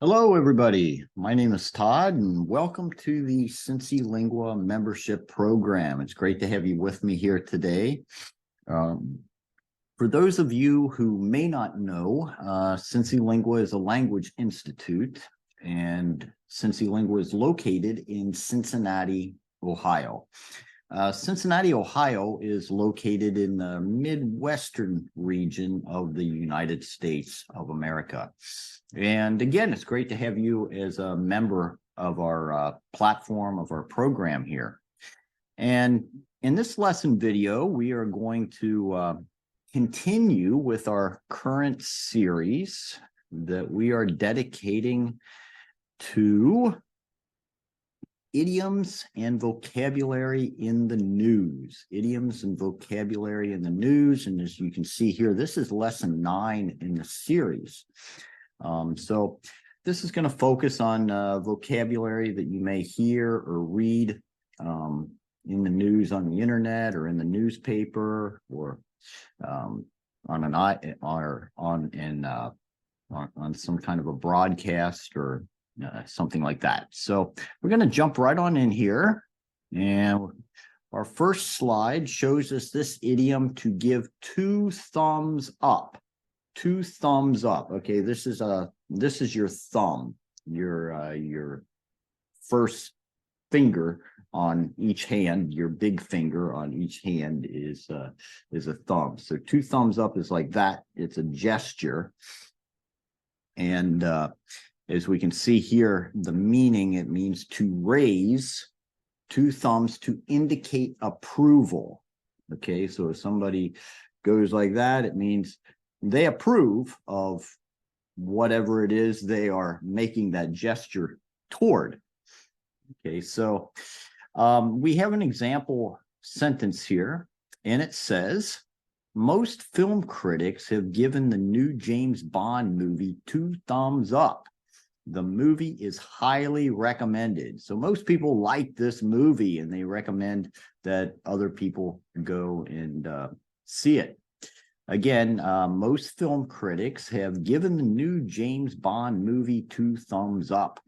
Hello, everybody. My name is Todd, and welcome to the CINCILINGUA membership program. It's great to have you with me here today. For those of you who may not know, CINCILINGUA is a language institute, and CINCILINGUA is located in Cincinnati, Ohio. Cincinnati, Ohio is located in the Midwestern region of the United States of America. And again, it's great to have you as a member of our platform, of our program here. And in this lesson video, we are going to continue with our current series that we are dedicating to idioms and vocabulary in the news. Idioms and vocabulary in the news. And as you can see here, this is lesson 9 in the series. So this is going to focus on vocabulary that you may hear or read in the news on the internet or in the newspaper or on some kind of a broadcast or something like that. So we're going to jump right on in here. And our first slide shows us this idiom to give 2 thumbs up. 2 thumbs up. Okay, this is your thumb, your first finger on each hand. Your big finger on each hand is a thumb. So 2 thumbs up is like that. It's a gesture. And as we can see here, the meaning, it means to raise 2 thumbs to indicate approval. Okay, so if somebody goes like that, it means they approve of whatever it is they are making that gesture toward. Okay, so we have an example sentence here, and it says, most film critics have given the new James Bond movie 2 thumbs up. The movie is highly recommended. So most people like this movie, and they recommend that other people go and see it. Again, most film critics have given the new James Bond movie 2 thumbs up.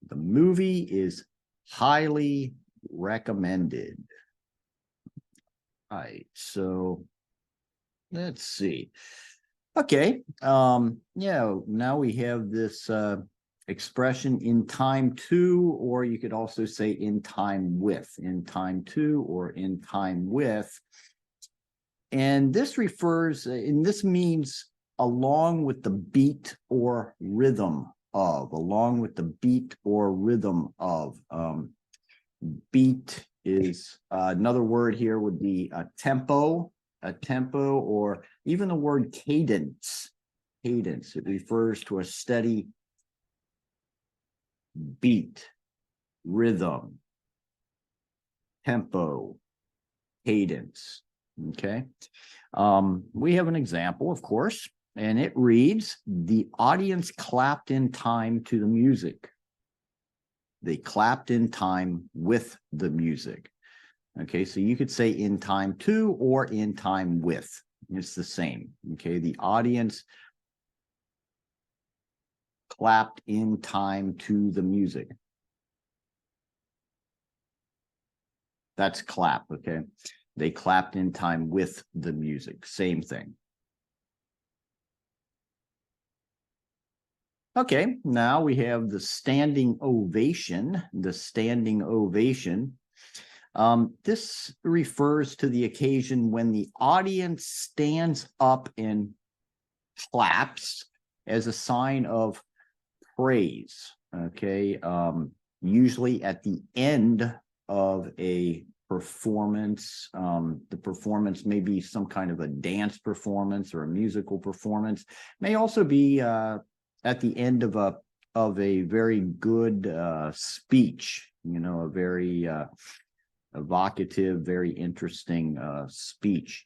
The movie is highly recommended. All right, so let's see. Okay, now we have this expression in time to, or you could also say in time with, in time to, or in time with. And this refers, and this means along with the beat or rhythm of, along with the beat or rhythm of. Beat is another word here would be a tempo, or even the word cadence. Cadence, it refers to a steady beat, rhythm, tempo, cadence. Okay. We have an example, of course, and it reads, the audience clapped in time to the music. They clapped in time with the music. Okay, so you could say in time to or in time with. It's the same. Okay, the audience clapped in time to the music. That's clap, okay? They clapped in time with the music. Same thing. Okay, now we have the standing ovation. The standing ovation. This refers to the occasion when the audience stands up and claps as a sign of praise. Okay, usually at the end of a performance. The performance may be some kind of a dance performance or a musical performance. May also be at the end of a very good speech, a very evocative, very interesting speech.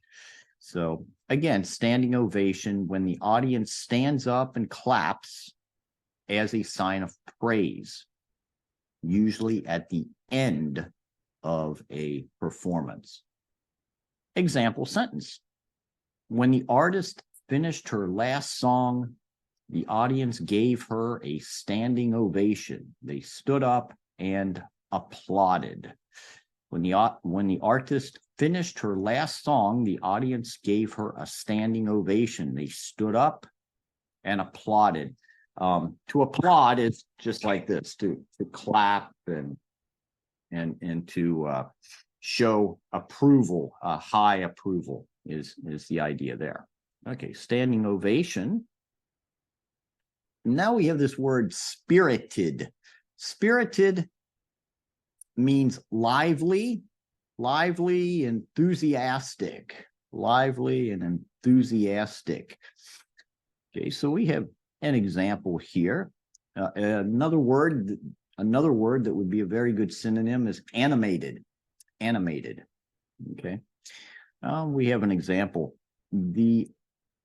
So again, standing ovation, when the audience stands up and claps as a sign of praise, usually at the end of a performance. Example sentence. When the artist finished her last song, The audience gave her a standing ovation. They stood up and applauded. When the artist finished her last song, the audience gave her a standing ovation. They stood up and applauded. To applaud is just like this, to clap and to show approval, high approval is the idea there. Okay, standing ovation. Now we have this word spirited. Spirited means lively, enthusiastic, lively and enthusiastic. Okay, so we have an example here. Another word that would be a very good synonym is animated. Animated. Okay, we have an example. The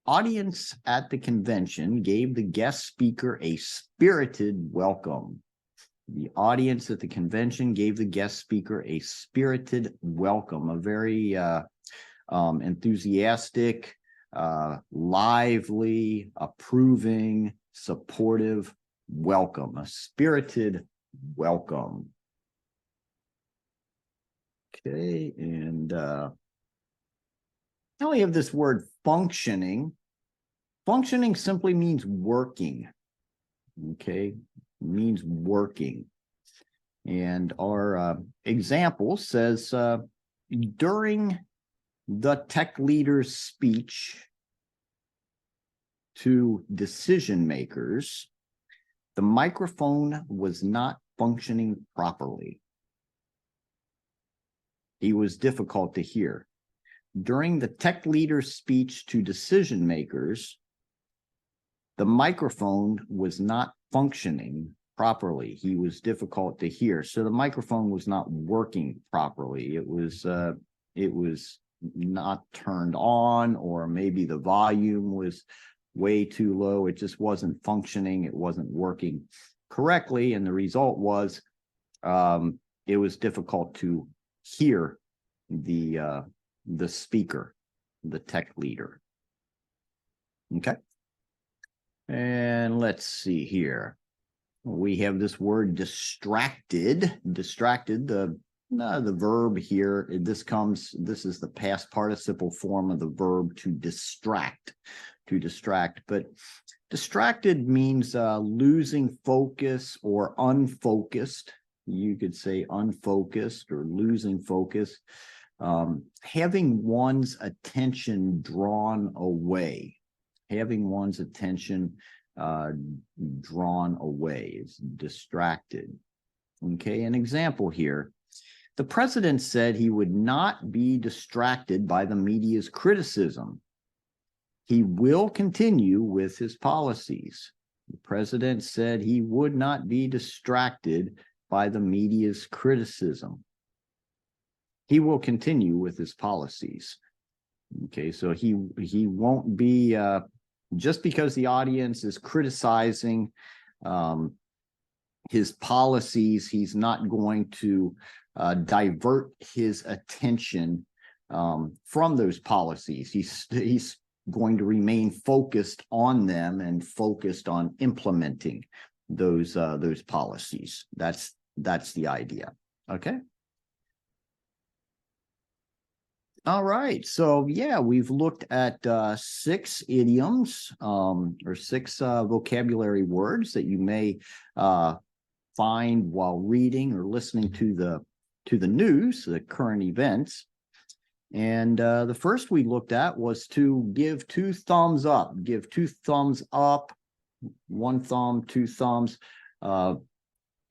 audience at the convention gave the guest speaker a spirited welcome. The audience at the convention gave the guest speaker a spirited welcome, a very enthusiastic, lively, approving, supportive welcome, a spirited welcome. Okay, and now we have this word functioning. Functioning simply means working. Okay, means working. And our example says, during the tech leader's speech to decision makers, the microphone was not functioning properly. He was difficult to hear. During the tech leader's speech to decision makers, the microphone was not functioning properly. He was difficult to hear. So the microphone was not working properly. It was not turned on, or maybe the volume was way too low. It just wasn't functioning. It wasn't working correctly. And the result was it was difficult to hear the speaker, the tech leader. Okay. And let's see here. We have this word distracted. Distracted, the verb here, this is the past participle form of the verb to distract. But distracted means losing focus or unfocused. You could say unfocused or losing focus. Having one's attention drawn away. Having one's attention drawn away is distracted. Okay, an example here. The president said he would not be distracted by the media's criticism. He will continue with his policies. The president said he would not be distracted by the media's criticism. He will continue with his policies. Okay, so he won't be, just because the audience is criticizing his policies, he's not going to divert his attention from those policies. He's going to remain focused on them and focused on implementing those policies. That's the idea. Okay. All right, so yeah, we've looked at 6 idioms or 6 vocabulary words that you may find while reading or listening to the news, the current events. And the first we looked at was to give 2 thumbs up. Give 2 thumbs up, 1 thumb, 2 thumbs,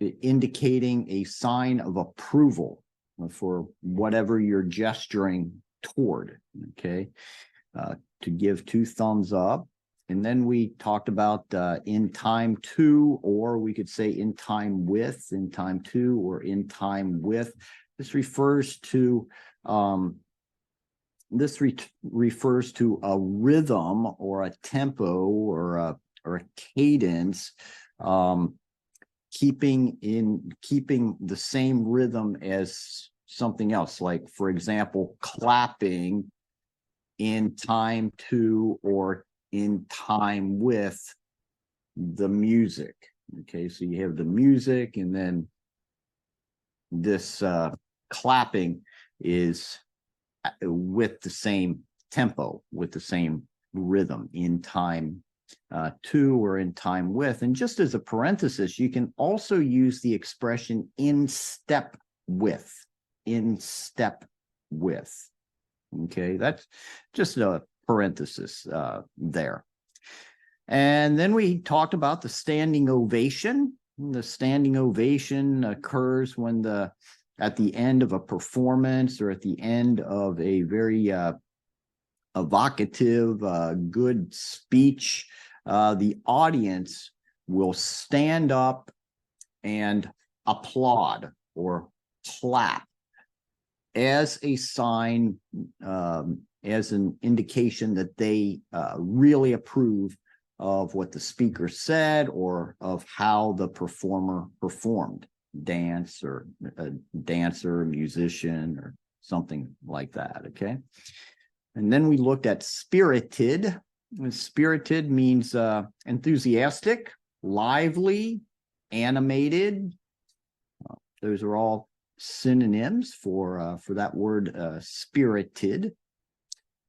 indicating a sign of approval for whatever you're gesturing toward. Okay, to give 2 thumbs up. And then we talked about in time to, or we could say in time with, in time to, or in time with. This refers to refers to a rhythm or a tempo or a cadence, keeping the same rhythm as something else. Like, for example, clapping in time to or in time with the music. Okay, so you have the music, and then this clapping is with the same tempo, with the same rhythm, in time to or in time with. And just as a parenthesis, you can also use the expression in step with, in step with. Okay, that's just a parenthesis there. And then we talked about the standing ovation. The standing ovation occurs when at the end of a performance or at the end of a very evocative, good speech, the audience will stand up and applaud or clap as a sign, as an indication that they really approve of what the speaker said or of how the performer performed, dance or a dancer, musician, or something like that, okay? And then we looked at spirited. And spirited means enthusiastic, lively, animated. Those are all synonyms for that word spirited.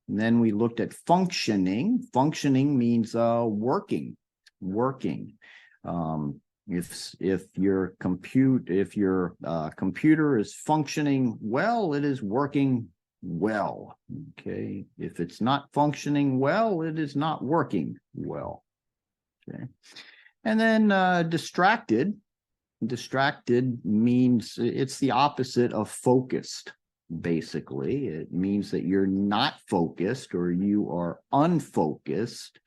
And then we looked at functioning. Functioning means working. If your computer is functioning well, it is working well. Okay. If it's not functioning well, it is not working well. Okay. And then distracted. Distracted means it's the opposite of focused. Basically, it means that you're not focused or you are unfocused.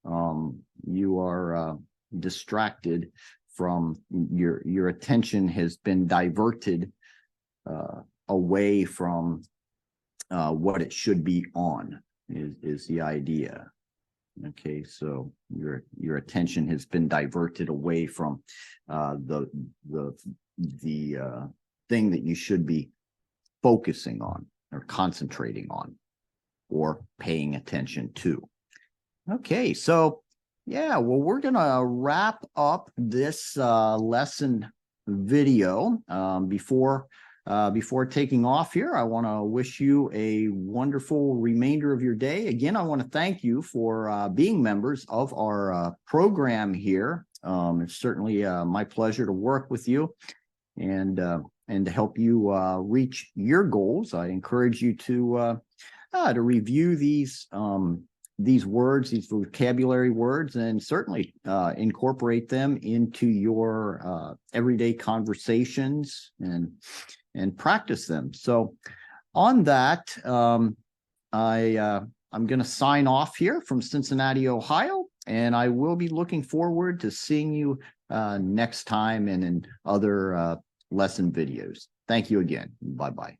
You are distracted from your attention has been diverted away from what it should be on is the idea. Okay, so your attention has been diverted away from the thing that you should be focusing on or concentrating on or paying attention to. Okay, so yeah, well, we're gonna wrap up this lesson video. Before taking off here, I want to wish you a wonderful remainder of your day. Again, I want to thank you for being members of our program here. It's certainly my pleasure to work with you and to help you reach your goals. I encourage you to review these words, these vocabulary words, and certainly incorporate them into your everyday conversations and practice them. So on that, I'm going to sign off here from Cincinnati, Ohio, and I will be looking forward to seeing you next time and in other lesson videos. Thank you again. Bye-bye.